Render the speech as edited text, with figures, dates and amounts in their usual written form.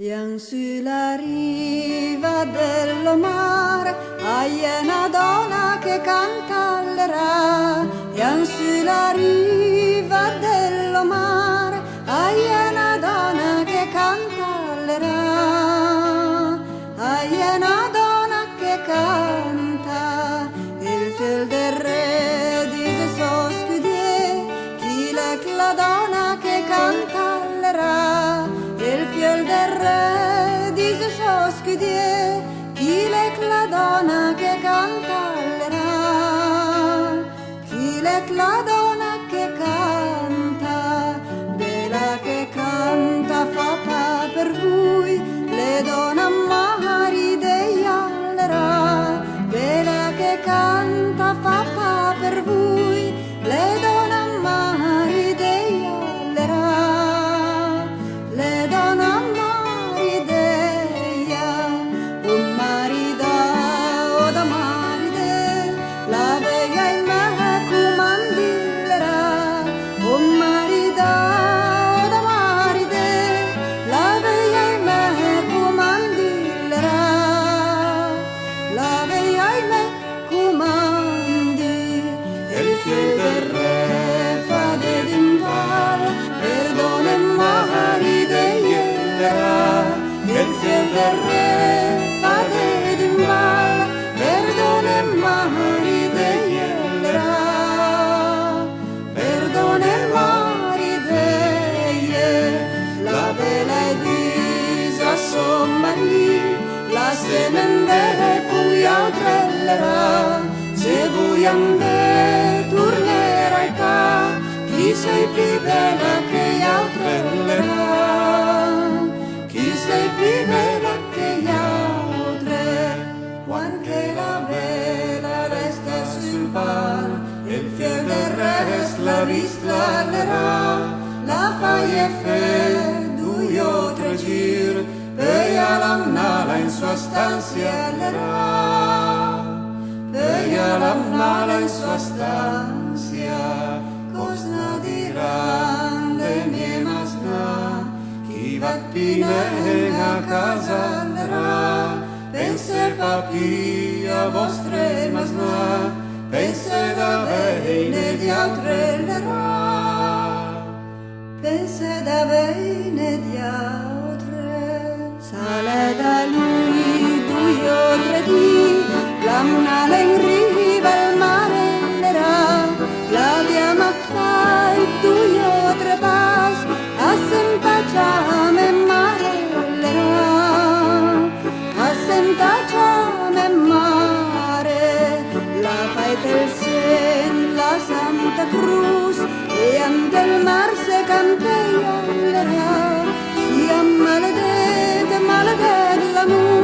Ian sulla riva del mare hai una donna che cantallerà. Ian sulla riva del mare hai una donna che cantallerà. Hai una donna che canta il fiel del re di so scudier. Chi è la donna che cantallerà? Il fiel del re di so scudier. Chi è la donna che cantallerà? Chi è la donna che canta? Bella che canta fa pa per voi, le donne mari degli allera. Bella che canta fa pa per voi, le donne mari degli allera. Le donne mari degli un marida o da maride, la veglia in me comandillera. Un marida o da maride, la veglia in me comandillera. La veglia in me comandi, e il fiel del re fa dedimpal, perdone maride iellera. Il fiel del re fa dedimpal, perdone maride iellera. Perdone maride iellera. La bella è disa sommari, la semende cui altrellerà. Se voi ande tornerai pa, chi sei più bella che altrellerà? Chi sei più bella che altre? Quanche la bella resta sul pal, il fiel del res la vistlallerà. La fai e fe, due o tre gir, poi all'amnala in sua stanza allerà. Poi all'amnala in sua stanza, cosa diranno le mie masna? Chi va pine a casa allerà? Pense papi a vostre masna, pense da bene di altre allerà. Pense da bene di altre. Sale da lui due o tre dì, l'amnala in riva al mare allerà. L'abbiamo a fare due o tre pas, a sentacciame mare allerà. A sentacciame mare, la fai del sen, la Santa Cruz, e ante il mar se canteglia allerà. Sia maledetta, maledetta l'amore.